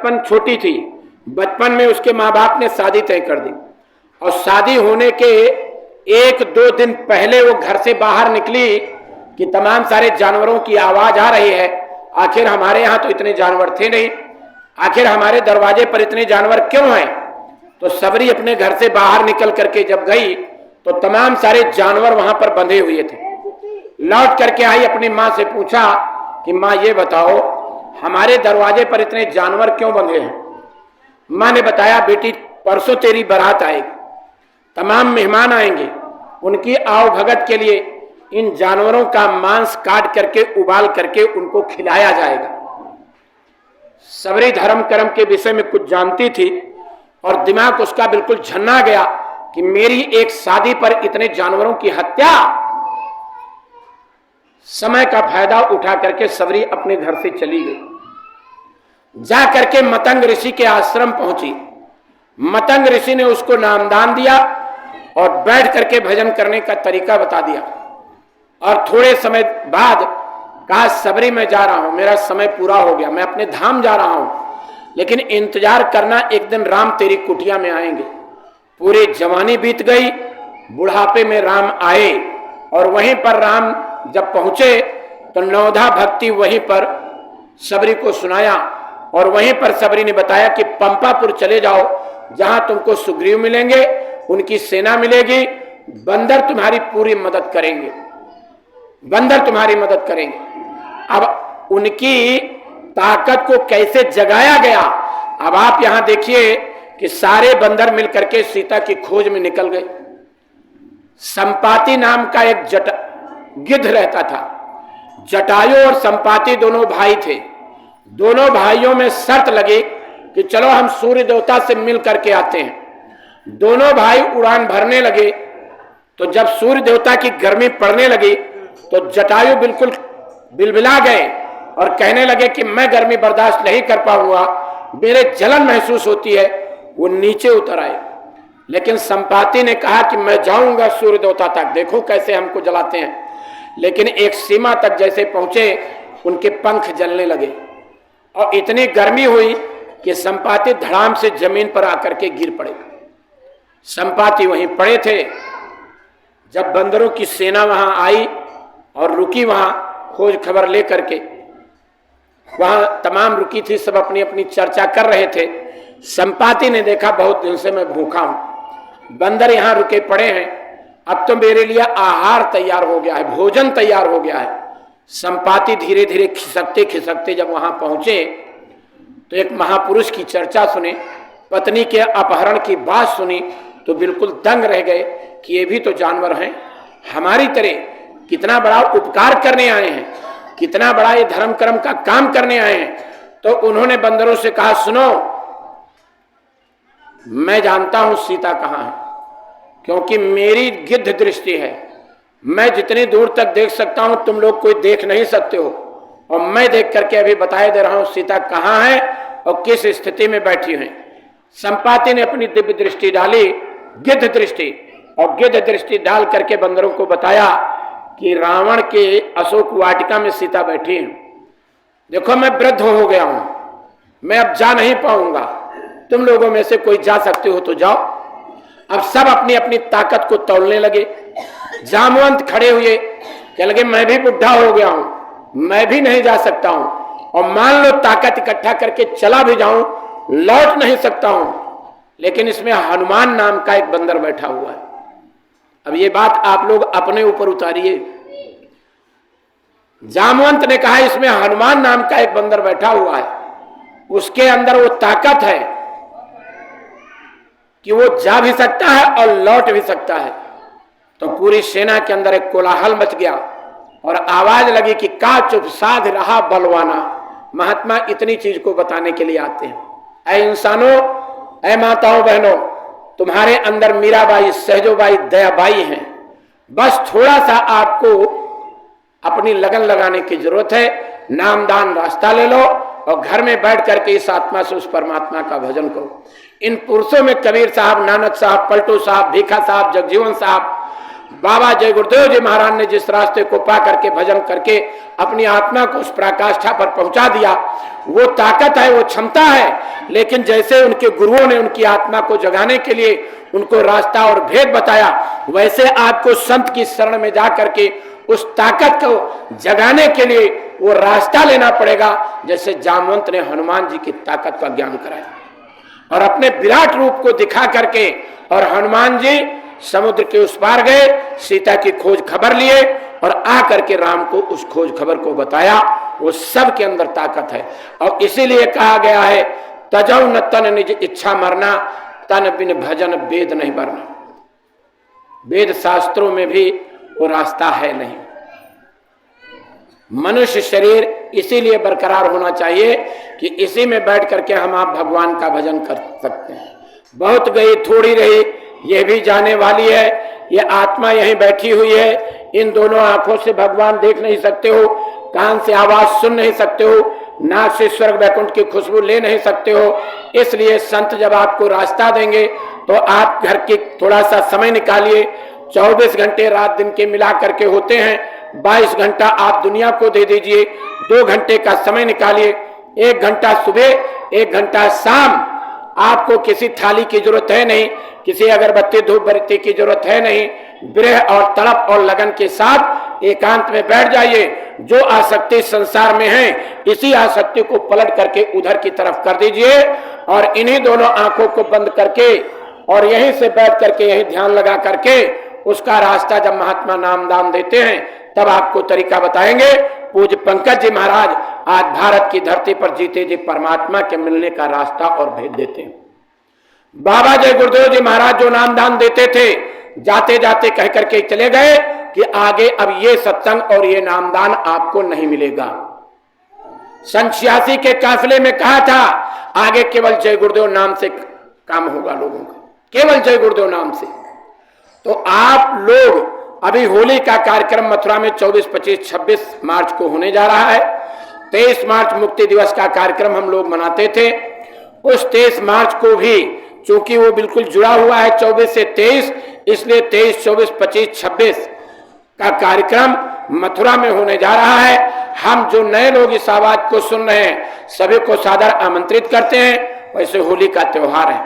बचपन छोटी थी, बचपन में उसके माँ बाप ने शादी तय कर दी और शादी होने के 1-2 दिन पहले वो घर से बाहर निकली कि तमाम सारे जानवरों की आवाज आ रही है। आखिर हमारे यहाँ तो इतने जानवर थे नहीं, आखिर हमारे दरवाजे पर इतने जानवर क्यों हैं? तो सबरी अपने घर से बाहर निकल करके जब गई तो तमाम सारे जानवर वहां पर बंधे हुए थे। लौट करके आई, अपनी माँ से पूछा कि माँ ये बताओ हमारे दरवाजे पर इतने जानवर क्यों बंधे हैं? माँ ने बताया बेटी परसों तेरी बारात आएगी, तमाम मेहमान आएंगे, उनकी आओ भगत के लिए इन जानवरों का मांस काट करके उबाल करके उनको खिलाया जाएगा। सबरी धर्म कर्म के विषय में कुछ जानती थी और दिमाग उसका बिल्कुल झन्ना गया कि मेरी एक शादी पर इतने जानवरों की हत्या। समय का फायदा उठा करके सबरी अपने घर से चली गई। जा करके मतंग ऋषि के आश्रम पहुंची। मतंग ऋषि ने उसको नामदान दिया और बैठ करके भजन करने का तरीका बता दिया और थोड़े समय बाद कहा सबरी मैं जा रहा हूं, मेरा समय पूरा हो गया, मैं अपने धाम जा रहा हूं, लेकिन इंतजार करना, एक दिन राम तेरी कुटिया में आएंगे। पूरी जवानी बीत गई, बुढ़ापे में राम आए और वहीं पर राम जब पहुंचे तो नवधा भक्ति वहीं पर सबरी को सुनाया और वहीं पर सबरी ने बताया कि पंपापुर चले जाओ, जहां तुमको सुग्रीव मिलेंगे, उनकी सेना मिलेगी, बंदर तुम्हारी पूरी मदद करेंगे, बंदर तुम्हारी मदद करेंगे। अब उनकी ताकत को कैसे जगाया गया, अब आप यहां देखिए कि सारे बंदर मिलकर के सीता की खोज में निकल गए। संपाति नाम का एक गिद्ध रहता था। जटायु और संपाति दोनों भाई थे। दोनों भाइयों में शर्त लगी कि चलो हम सूर्य देवता से मिल करके आते हैं। दोनों भाई उड़ान भरने लगे तो जब सूर्य देवता की गर्मी पड़ने लगी तो जटायु बिल्कुल बिलबिला गए और कहने लगे कि मैं गर्मी बर्दाश्त नहीं कर पाऊंगा, मेरे जलन महसूस होती है। वो नीचे उतर आए, लेकिन संपाति ने कहा कि मैं जाऊंगा सूर्य देवता तक, देखो कैसे हमको जलाते हैं। लेकिन एक सीमा तक जैसे पहुंचे उनके पंख जलने लगे और इतनी गर्मी हुई कि संपाति धड़ाम से जमीन पर आकर के गिर पड़े। संपाति वहीं पड़े थे। जब बंदरों की सेना वहां आई और रुकी, वहां खोज खबर लेकर के, वहां तमाम रुकी थी, सब अपनी अपनी चर्चा कर रहे थे। संपाति ने देखा बहुत दिन से मैं भूखा हूं, बंदर यहां रुके पड़े हैं, अब तो मेरे लिए आहार तैयार हो गया है, भोजन तैयार हो गया है। संपाति धीरे धीरे खिसकते खिसकते जब वहां पहुंचे तो एक महापुरुष की चर्चा सुने, पत्नी के अपहरण की बात सुनी तो बिल्कुल दंग रह गए कि ये भी तो जानवर हैं, हमारी तरह कितना बड़ा उपकार करने आए हैं, कितना बड़ा ये धर्म कर्म का काम करने आए हैं। तो उन्होंने बंदरों से कहा सुनो, मैं जानता हूं सीता कहां है, क्योंकि मेरी गिद्ध दृष्टि है, मैं जितनी दूर तक देख सकता हूं तुम लोग कोई देख नहीं सकते हो, और मैं देख करके अभी बताए दे रहा हूं सीता कहां है और किस स्थिति में बैठी है। संपाति ने अपनी दिव्य दृष्टि डाली, गिद्ध दृष्टि, और गिद्ध दृष्टि डाल करके बंदरों को बताया कि रावण के अशोक वाटिका में सीता बैठी है। देखो मैं वृद्ध हो गया हूं, मैं अब जा नहीं पाऊंगा, तुम लोगों में से कोई जा सकते हो तो जाओ। अब सब अपनी अपनी ताकत को तोड़ने लगे। जामवंत खड़े हुए, कहने लगे मैं भी बुढ़ा हो गया हूं, मैं भी नहीं जा सकता हूं, और मान लो ताकत इकट्ठा करके चला भी जाऊं लौट नहीं सकता हूं, लेकिन इसमें हनुमान नाम का एक बंदर बैठा हुआ है। अब ये बात आप लोग अपने ऊपर उतारिए। जामवंत ने कहा इसमें हनुमान नाम का एक बंदर बैठा हुआ है, उसके अंदर वो ताकत है कि वो जा भी सकता है और लौट भी सकता है। तो पूरी सेना के अंदर एक कोलाहल मच गया और आवाज लगी कि का चुप साध रहा बलवाना। महात्मा इतनी चीज को बताने के लिए आते हैं। ऐ इंसानों, ऐ माताओं बहनों, तुम्हारे अंदर मीराबाई, सहजोबाई, दयाबाई हैं। बस थोड़ा सा आपको अपनी लगन लगाने की जरूरत है। नामदान रास्ता ले लो और घर में बैठ करके इस आत्मा से उस परमात्मा का भजन करो। इन पुरुषों में कबीर साहब, नानक साहब, पलटू साहब, भीखा साहब, जगजीवन साहब, बाबा जय गुरुदेव जी महाराज ने जिस रास्ते को पा करके भजन करके अपनी आत्मा को उस पराकाष्ठा पर पहुंचा दिया, वो ताकत है, वो क्षमता है। लेकिन जैसे उनके गुरुओं ने उनकी आत्मा को जगाने के लिए उनको रास्ता और भेद बताया, वैसे आपको संत की शरण में जा करके उस ताकत को जगाने के लिए वो रास्ता लेना पड़ेगा। जैसे जामवंत ने हनुमान जी की ताकत का ज्ञान कराया और अपने विराट रूप को दिखा करके, और हनुमान जी समुद्र के उस पार गए, सीता की खोज खबर लिए और आ करके राम को उस खोज खबर को बताया। वो सब के अंदर ताकत है। और इसीलिए कहा गया है, तजौ न तन निज इच्छा मरना, तन बिन भजन वेद नहीं बरना। वेद शास्त्रों में भी वो रास्ता है नहीं। मनुष्य शरीर इसीलिए बरकरार होना चाहिए कि इसी में बैठ करके हम आप भगवान का भजन कर सकते हैं। बहुत गई थोड़ी रही, ये भी जाने वाली है। ये आत्मा यहीं बैठी हुई है। इन दोनों आंखों से भगवान देख नहीं सकते हो, कान से आवाज सुन नहीं सकते हो, नाक से स्वर्ग वैकुंठ की खुशबू ले नहीं सकते हो। इसलिए संत जब आपको रास्ता देंगे तो आप घर की थोड़ा सा समय निकालिए। 24 घंटे रात दिन के मिला करके होते हैं, 22 घंटा आप दुनिया को दे दीजिए। 2 घंटे का समय निकालिए, 1 घंटा सुबह, 1 घंटा शाम। आपको किसी थाली की जरूरत है नहीं, किसी अगरबत्ती धूप बत्ती की जरूरत है नहीं। विरह और तड़प और लगन के साथ एकांत में बैठ जाइए। जो आसक्ति संसार में है, इसी आसक्ति को पलट करके उधर की तरफ कर दीजिए और इन्हीं दोनों आंखों को बंद करके और यहीं से बैठ करके यहीं ध्यान लगा करके उसका रास्ता जब महात्मा नामदान देते हैं तब आपको तरीका बताएंगे। पूज्य पंकज जी महाराज आज भारत की धरती पर जीते जी परमात्मा के मिलने का रास्ता और भेज देते हैं। बाबा जय गुरुदेव जी महाराज जो नामदान देते थे, जाते जाते कह करके चले गए कि आगे अब ये सत्संग और ये नामदान आपको नहीं मिलेगा। सन 86 के काफिले में कहा था, आगे केवल जय गुरुदेव नाम से काम होगा लोगों का, केवल जय गुरुदेव नाम से। तो आप लोग अभी होली का कार्यक्रम मथुरा में 24, 25, 26 मार्च को होने जा रहा है। 23 मार्च मुक्ति दिवस का कार्यक्रम हम लोग मनाते थे। उस 23 मार्च को भी चूंकि वो बिल्कुल जुड़ा हुआ है 24 से 23, इसलिए 23, 24, 25, 26 का कार्यक्रम मथुरा में होने जा रहा है। हम जो नए लोग इस आवाज को सुन रहे हैं सभी को सादर आमंत्रित करते हैं। वैसे होली का त्योहार है,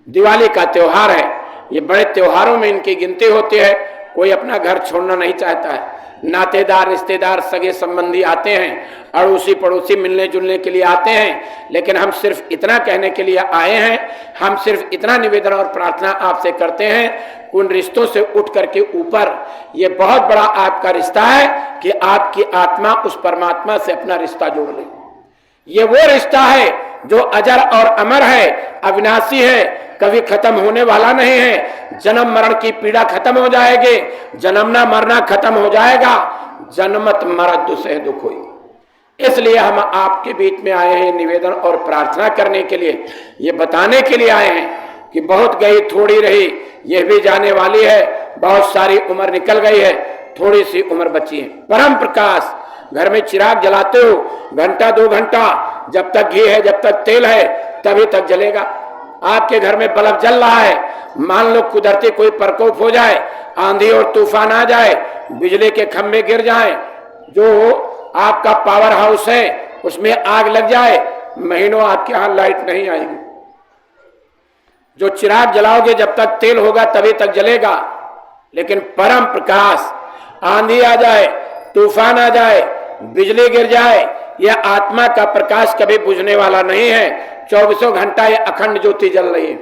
दिवाली का त्योहार है, ये बड़े त्योहारों में इनकी गिनती होती है। कोई अपना घर छोड़ना नहीं चाहता है, नातेदार रिश्तेदार सगे संबंधी आते हैं, अड़ोसी पड़ोसी मिलने जुलने के लिए आते हैं। लेकिन हम सिर्फ इतना कहने के लिए आए हैं, हम सिर्फ इतना निवेदन और प्रार्थना आपसे करते हैं, उन रिश्तों से उठ करके ऊपर ये बहुत बड़ा आपका रिश्ता है कि आपकी आत्मा उस परमात्मा से अपना रिश्ता जोड़ ले। ये वो रिश्ता है जो अजर और अमर है, अविनाशी है, कभी खत्म होने वाला नहीं है। जन्म मरण की पीड़ा खत्म हो जाएगी, जन्मना मरना खत्म हो जाएगा, जन्मत मरत दुसह दुख हुई। इसलिए हम आपके बीच में आए हैं निवेदन और प्रार्थना करने के लिए, ये बताने के लिए आए हैं कि बहुत गई थोड़ी रही, यह भी जाने वाली है। बहुत सारी उम्र निकल गई है, थोड़ी सी उम्र बची है। परम प्रकाश घर में चिराग जलाते हो, घंटा 2 घंटा, जब तक घी है जब तक तेल है तभी तक जलेगा। आपके घर में बल्ब जल रहा है, मान लो कुदरती कोई प्रकोप हो जाए, आंधी और तूफान आ जाए, बिजली के खंभे गिर जाएं, जो आपका पावर हाउस है उसमें आग लग जाए, महीनों आपके यहां लाइट नहीं आएगी। जो चिराग जलाओगे जब तक तेल होगा तभी तक जलेगा। लेकिन परम प्रकाश, आंधी आ जाए, तूफान आ जाए, बिजली गिर जाए, यह आत्मा का प्रकाश कभी बुझने वाला नहीं है। 24 घंटा ये अखंड ज्योति जल रही है।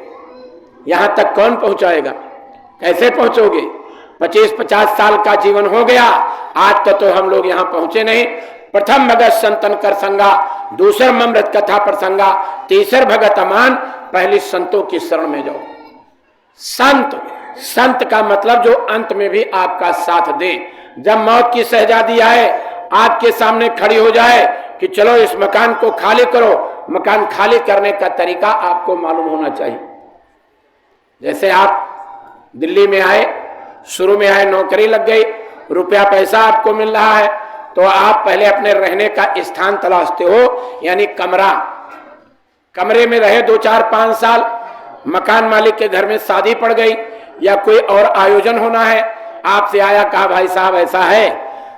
यहां तक कौन पहुंचाएगा? कैसे पहुंचोगे? 25-50 साल का जीवन हो गया, आज तक तो हम लोग यहां पहुंचे नहीं। प्रथम भगत संतन कर संगा, दूसर ममृत कथा प्रसंगा, तीसर भगत अमान, पहली संतों की शरण में जाओ। संत का मतलब जो अंत में भी आपका साथ दे। जब मौत की शहजादी आए, आपके सामने खड़ी हो जाए कि चलो इस मकान को खाली करो, मकान खाली करने का तरीका आपको मालूम होना चाहिए। जैसे आप दिल्ली में आए, शुरू में आए, नौकरी लग गई, रुपया पैसा आपको मिल रहा है, तो आप पहले अपने रहने का स्थान तलाशते हो, यानी कमरा। कमरे में रहे 2, 4, 5 साल, मकान मालिक के घर में शादी पड़ गई, या कोई और आयोजन होना है, आपसे आया, कहा भाई साहब ऐसा है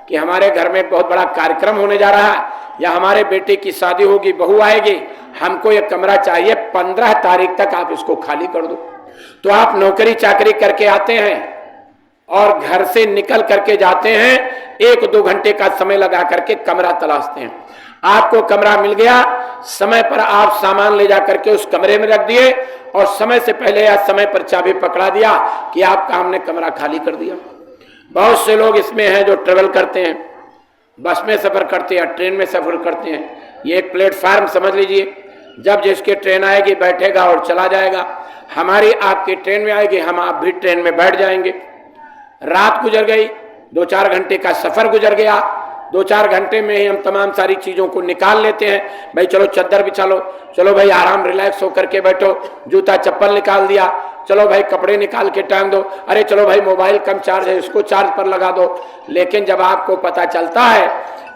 कि हमारे घर में बहुत बड़ा कार्यक्रम होने जा रहा है, या हमारे बेटे की शादी होगी, बहू आएगी, हमको ये कमरा चाहिए, 15 तारीख तक आप इसको खाली कर दो। तो आप नौकरी चाकरी करके आते हैं और घर से निकल करके जाते हैं, 1-2 घंटे का समय लगा करके कमरा तलाशते हैं। आपको कमरा मिल गया, समय पर आप सामान ले जा करके उस कमरे में रख दिए और समय से पहले या समय पर चाबी पकड़ा दिया कि आपका हमने कमरा खाली कर दिया। बहुत से लोग इसमें हैं जो ट्रेवल करते हैं, बस में सफर करते हैं, ट्रेन में सफर करते हैं। ये एक प्लेटफार्म समझ लीजिए, जब जिसकी ट्रेन आएगी बैठेगा और चला जाएगा। हमारी आपकी ट्रेन में आएगी, हम आप भी ट्रेन में बैठ जाएंगे। रात गुजर गई, 2-4 घंटे का सफर गुजर गया, 2-4 घंटे में ही हम तमाम सारी चीजों को निकाल लेते हैं। भाई चलो चद्दर बिछा लो, चलो भाई आराम रिलैक्स होकर के बैठो, जूता चप्पल निकाल दिया, चलो भाई कपड़े निकाल के टांग दो, अरे चलो भाई मोबाइल कम चार्ज है इसको चार्ज पर लगा दो। लेकिन जब आपको पता चलता है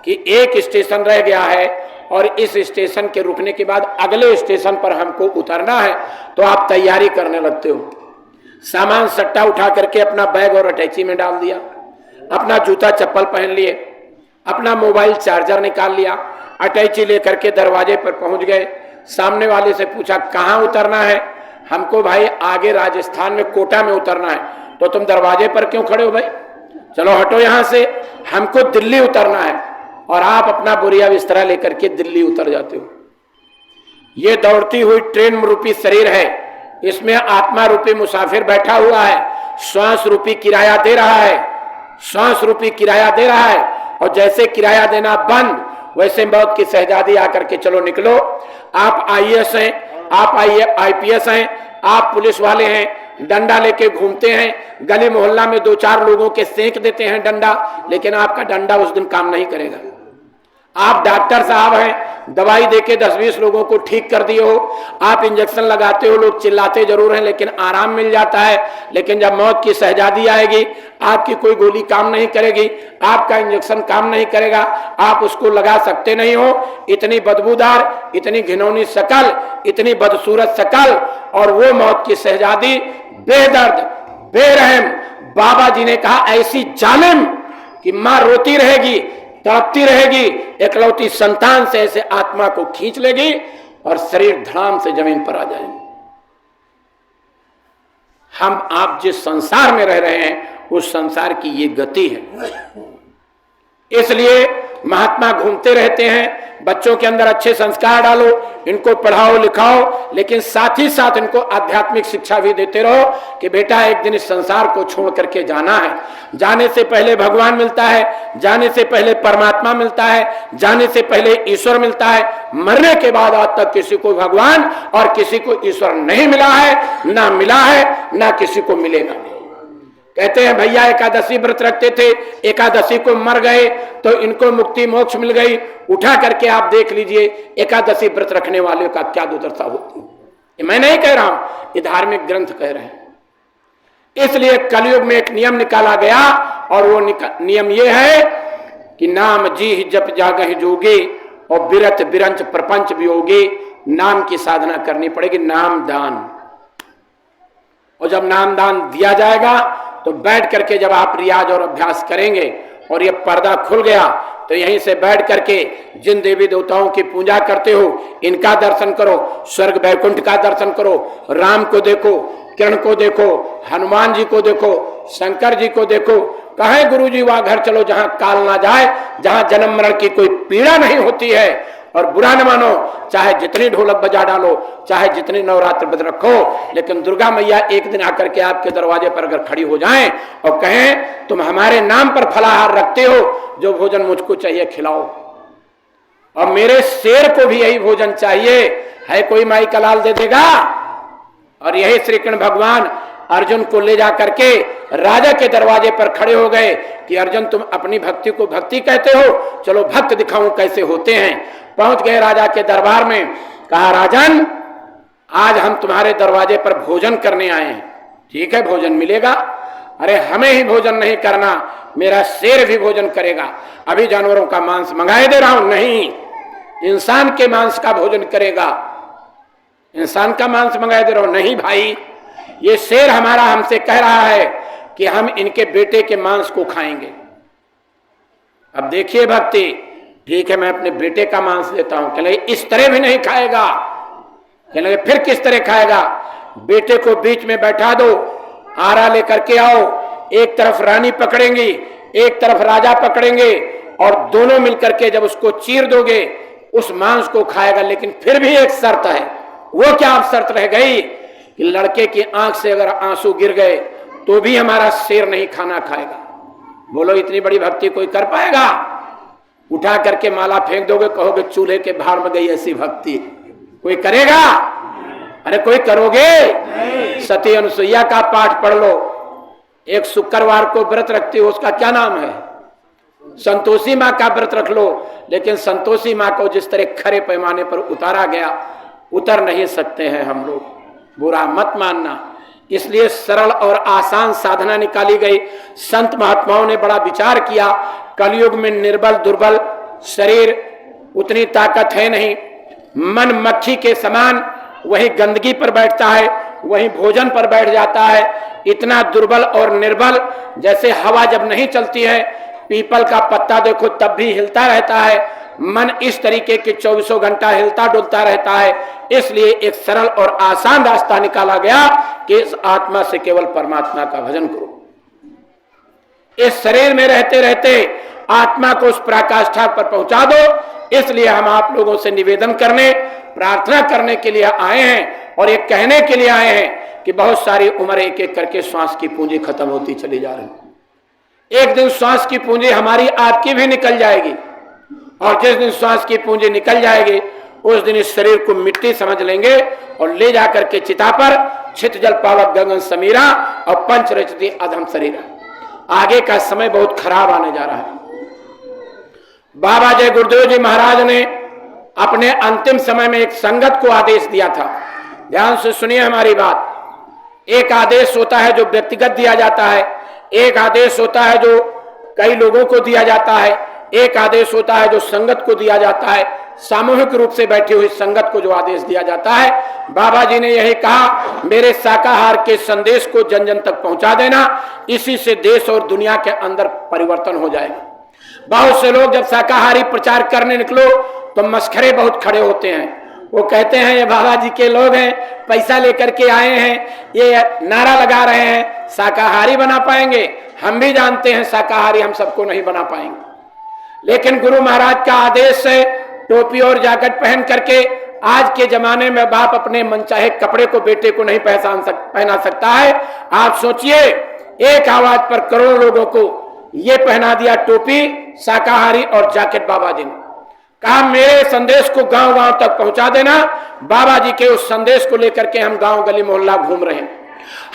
कि एक स्टेशन रह गया है और इस स्टेशन के रुकने के बाद अगले स्टेशन पर हमको उतरना है, तो आप तैयारी करने लगते हो। सामान सट्टा उठा करके अपना बैग और अटैची में डाल दिया, अपना जूता चप्पल पहन लिए, अपना मोबाइल चार्जर निकाल लिया, अटैची लेकर के दरवाजे पर पहुंच गए। सामने वाले से पूछा कहाँ उतरना है? हमको भाई आगे राजस्थान में कोटा में उतरना है। तो तुम दरवाजे पर क्यों खड़े हो भाई, चलो हटो यहां से, हमको दिल्ली उतरना है। और आप अपना बोरिया बिस्तरा लेकर के दिल्ली उतर जाते हो। ये दौड़ती हुई ट्रेन रूपी शरीर है, इसमें आत्मा रूपी मुसाफिर बैठा हुआ है, श्वास रूपी किराया दे रहा है, श्वास रूपी किराया दे रहा है। और जैसे किराया देना बंद, वैसे मौत की शहजादी आकर के चलो निकलो। आप आईएएस हैं, आप आईपीएस हैं, आप पुलिस वाले हैं, डंडा लेके घूमते हैं, गली मोहल्ला में 2-4 लोगों के सेंक देते हैं डंडा, लेकिन आपका डंडा उस दिन काम नहीं करेगा। आप डॉक्टर साहब हैं, दवाई देके 10-20 लोगों को ठीक कर दिए हो, आप इंजेक्शन लगाते हो, लोग चिल्लाते जरूर हैं लेकिन आराम मिल जाता है। लेकिन जब मौत की शहजादी आएगी, आपकी कोई गोली काम नहीं करेगी, आपका इंजेक्शन काम नहीं करेगा, आप उसको लगा सकते नहीं हो। इतनी बदबूदार, इतनी घिनौनी शकल, इतनी बदसूरत शकल, और वो मौत की शहजादी बेदर्द बेरहम। बाबा जी ने कहा ऐसी जालिम कि मां रोती रहेगी, तड़पती रहेगी, एकलौती संतान से ऐसे आत्मा को खींच लेगी और शरीर धड़ाम से जमीन पर आ जाएंगे। हम आप जिस संसार में रह रहे हैं उस संसार की ये गति है। इसलिए महात्मा घूमते रहते हैं, बच्चों के अंदर अच्छे संस्कार डालो, इनको पढ़ाओ लिखाओ, लेकिन साथ ही साथ इनको आध्यात्मिक शिक्षा भी देते रहो कि बेटा एक दिन इस संसार को छोड़ करके जाना है। जाने से पहले भगवान मिलता है, जाने से पहले परमात्मा मिलता है, जाने से पहले ईश्वर मिलता है। मरने के बाद आज तक किसी को भगवान और किसी को ईश्वर नहीं मिला है, ना मिला है, ना किसी को मिलेगा। कहते हैं भैया एकादशी व्रत रखते थे, एकादशी को मर गए तो इनको मुक्ति मोक्ष मिल गई। उठा करके आप देख लीजिए एकादशी व्रत रखने वाले का क्या दुर्दशा होती है। मैं नहीं कह रहा हूं, ये धार्मिक ग्रंथ कह रहे हैं। इसलिए कलयुग में एक नियम निकाला गया और वो नियम ये है कि नाम जी जप जागहि जोगी और बिरत बिरंच प्रपंच वियोगी। नाम की साधना करनी पड़ेगी, नाम दान। और जब नाम दान दिया जाएगा तो बैठ करके जब आप रियाज और अभ्यास करेंगे और ये पर्दा खुल गया तो यहीं से बैठ करके जिन देवी देवताओं की पूजा करते हो इनका दर्शन करो, स्वर्ग बैकुंठ का दर्शन करो, राम को देखो, किरण को देखो, हनुमान जी को देखो, शंकर जी को देखो। कहे गुरु जी वहां घर चलो जहां काल ना जाए, जहां जन्म मरण की कोई पीड़ा नहीं होती है। और बुरा न मानो, चाहे जितनी ढोलक बजा डालो, चाहे जितनी नवरात्र व्रत रखो, लेकिन दुर्गा मैया एक दिन आकर के आपके दरवाजे पर अगर खड़ी हो जाएं और कहें तुम हमारे नाम पर फलाहार रखते हो, जो भोजन मुझको चाहिए खिलाओ, और मेरे शेर को भी यही भोजन चाहिए, है कोई माई का लाल दे देगा। और यही श्री कृष्ण भगवान अर्जुन को ले जा करके राजा के दरवाजे पर खड़े हो गए कि अर्जुन तुम अपनी भक्ति को भक्ति कहते हो, चलो भक्त दिखाऊं कैसे होते हैं। पहुंच गए राजा के दरबार में, कहा राजन आज हम तुम्हारे दरवाजे पर भोजन करने आए हैं। ठीक है भोजन मिलेगा। अरे हमें ही भोजन नहीं करना, मेरा शेर भी भोजन करेगा। अभी जानवरों का मांस मंगाए दे रहा हूं। नहीं, इंसान के मांस का भोजन करेगा। इंसान का मांस मंगाए दे रहा हूं। नहीं भाई, ये शेर हमारा हमसे कह रहा है कि हम इनके बेटे के मांस को खाएंगे। अब देखिए भक्ति, ठीक है मैं अपने बेटे का मांस लेता हूं, कहले इस तरह भी नहीं खाएगा। कहने लगे फिर किस तरह खाएगा? बेटे को बीच में बैठा दो, आरा लेकर के आओ, एक तरफ रानी पकड़ेंगी, एक तरफ राजा पकड़ेंगे, और दोनों मिलकर के जब उसको चीर दोगे उस मांस को खाएगा। लेकिन फिर भी एक शर्त है। वो क्या आप शर्त रह गई कि लड़के की आंख से अगर आंसू गिर गए तो भी हमारा शेर नहीं खाना खाएगा। बोलो इतनी बड़ी भक्ति कोई कर पाएगा? उठा करके माला फेंक दोगे, कहोगे चूल्हे के भाड़ में गई ऐसी भक्ति कोई करेगा? अरे कोई करोगे? सती अनुसुईया का पाठ पढ़ लो। एक शुक्रवार को व्रत रखती हो, उसका क्या नाम है? संतोषी माँ का व्रत रख लो। लेकिन संतोषी माँ को जिस तरह खरे पैमाने पर उतारा गया, उतर नहीं सकते हैं हम लोग। बुरा मत मानना। इसलिए सरल और आसान साधना निकाली गई। संत महात्माओं ने बड़ा विचार किया। कलयुग में निर्बल दुर्बल शरीर, उतनी ताकत है नहीं। मन मक्खी के समान वही गंदगी पर बैठता है, वही भोजन पर बैठ जाता है। इतना दुर्बल और निर्बल, जैसे हवा जब नहीं चलती है, पीपल का पत्ता देखो तब भी हिलता रहता है, मन इस तरीके के 24 घंटा हिलता डुलता रहता है। इसलिए एक सरल और आसान रास्ता निकाला गया कि इस आत्मा से केवल परमात्मा का भजन करो। इस शरीर में रहते रहते आत्मा को उस पराकाष्ठा पर पहुंचा दो। इसलिए हम आप लोगों से निवेदन करने, प्रार्थना करने के लिए आए हैं और ये कहने के लिए आए हैं कि बहुत सारी उम्र एक एक करके श्वास की पूंजी खत्म होती चली जा रही है। एक दिन श्वास की पूंजी हमारी आपकी भी निकल जाएगी, और जिस दिन श्वास की पूंजी निकल जाएगी उस दिन इस शरीर को मिट्टी समझ लेंगे और ले जाकर के चिता पर छित जल पावक गगन समीरा और पंच रचती अधम शरीरा। आगे का समय बहुत खराब आने जा रहा है। बाबा जय गुरुदेव जी महाराज ने अपने अंतिम समय में एक संगत को आदेश दिया था। ध्यान से सुनिए हमारी बात। एक आदेश होता है जो व्यक्तिगत दिया जाता है, एक आदेश होता है जो कई लोगों को दिया जाता है, एक आदेश होता है जो संगत को दिया जाता है। सामूहिक रूप से बैठी हुई संगत को जो आदेश दिया जाता है, बाबा जी ने यही कहा, मेरे शाकाहार के संदेश को जन जन तक पहुंचा देना, इसी से देश और दुनिया के अंदर परिवर्तन हो जाएगा। बहुत से लोग जब शाकाहारी प्रचार करने निकलो तो मस्खरे बहुत खड़े होते हैं। वो कहते हैं ये बाबा जी के लोग हैं, पैसा लेकर के आए हैं, ये नारा लगा रहे हैं शाकाहारी बना पाएंगे। हम भी जानते हैं शाकाहारी हम सबको नहीं बना पाएंगे, लेकिन गुरु महाराज का आदेश है टोपी और जैकेट पहन करके आज के जमाने में बाप अपने मनचाहे कपड़े को बेटे को नहीं पहना सकता है। आप सोचिए, एक आवाज पर करोड़ों लोगों को ये पहना दिया टोपी, शाकाहारी और जैकेट। बाबा जी ने कहा मेरे संदेश को गांव गांव तक पहुंचा देना। बाबा जी के उस संदेश को लेकर के हम गांव गली मोहल्ला घूम रहे हैं।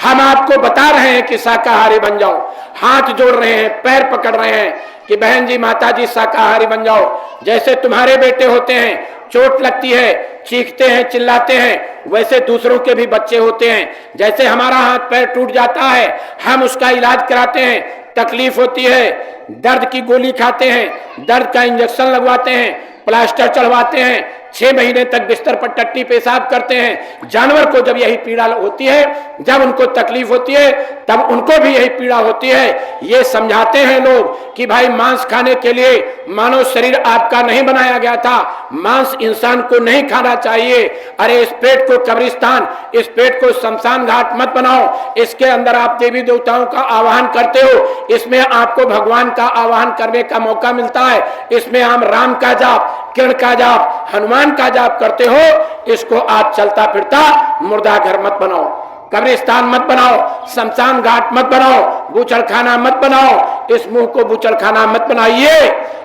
हम आपको बता रहे हैं कि शाकाहारी बन जाओ, हाथ जोड़ रहे हैं, पैर पकड़ रहे हैं कि बहन जी माता जी शाकाहारी बन जाओ। जैसे तुम्हारे बेटे होते हैं, चोट लगती है, चीखते हैं, चिल्लाते हैं, वैसे दूसरों के भी बच्चे होते हैं। जैसे हमारा हाथ पैर टूट जाता है, हम उसका इलाज कराते हैं, तकलीफ होती है, दर्द की गोली खाते हैं, दर्द का इंजेक्शन लगवाते हैं, प्लास्टर चढ़वाते हैं, 6 महीने तक बिस्तर पर टट्टी पेशाब करते हैं। जानवर को जब यही पीड़ा होती है, जब उनको तकलीफ होती है, तब उनको भी यही पीड़ा होती है। ये समझाते हैं लोग कि भाई मांस खाने के लिए मानव शरीर आपका नहीं बनाया गया था, मांस इंसान को नहीं खाना चाहिए। अरे इस पेट को कब्रिस्तान, इस पेट को शमशान घाट मत बनाओ। इसके अंदर आप देवी देवताओं का आवाहन करते हो, इसमें आपको भगवान का आवाहन करने का मौका मिलता है। इसमें हम राम का जाप, किरण का जाप, हनुमान का जाप करते हो। इसको आप चलता फिरता मुर्दा घर मत बनाओ, कब्रिस्तान मत बनाओ, शमशान घाट मत बनाओ, बूचड़खाना मत बनाओ, इस मुंह को बूचड़खाना मत बनाइए।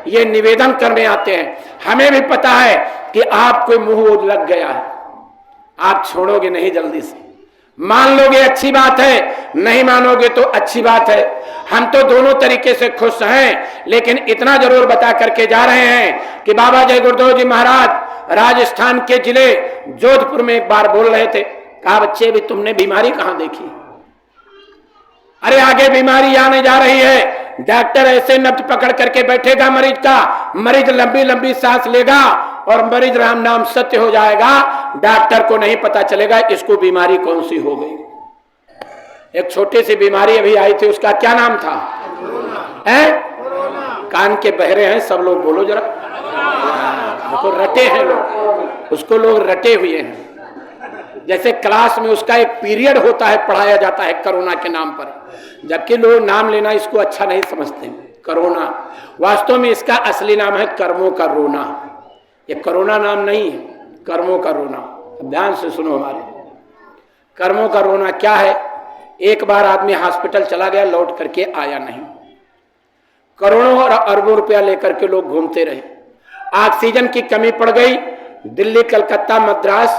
ये निवेदन करने आते हैं। हमें भी पता है कि आपको मुंह लग गया है, आप छोड़ोगे नहीं जल्दी से। मान लोगे अच्छी बात है, नहीं मानोगे तो अच्छी बात है। हम तो दोनों तरीके से खुश हैं, लेकिन इतना जरूर बता करके जा रहे हैं कि बाबा जय गुरुदेव जी महाराज राजस्थान के जिले जोधपुर में एक बार बोल रहे थे, कहा बच्चे भी तुमने बीमारी कहां देखी? अरे आगे बीमारी आने जा रही है, डॉक्टर ऐसे नब्ज पकड़ करके बैठेगा मरीज का, मरीज लंबी लंबी सांस लेगा और मरीज राम नाम सत्य हो जाएगा। डॉक्टर को नहीं पता चलेगा इसको बीमारी कौन सी हो गई। एक छोटी सी बीमारी अभी आई थी, उसका क्या नाम था? कान के बहरे हैं सब लोग, बोलो जरा। देखो रटे हैं लोग, उसको लोग रटे हुए हैं। जैसे क्लास में उसका एक पीरियड होता है, पढ़ाया जाता है कोरोना के नाम पर, जबकि लोग नाम लेना इसको अच्छा नहीं समझते। कोरोना वास्तव में इसका असली नाम है कर्मों का रोना। ये कोरोना नाम नहीं है, कर्मों का रोना। ध्यान से सुनो हमारे, कर्मों का रोना क्या है? एक बार आदमी हॉस्पिटल चला गया, लौट करके आया नहीं, करोड़ों और अरबों रुपया लेकर के लोग घूमते रहे, ऑक्सीजन की कमी पड़ गई, दिल्ली, कलकत्ता, मद्रास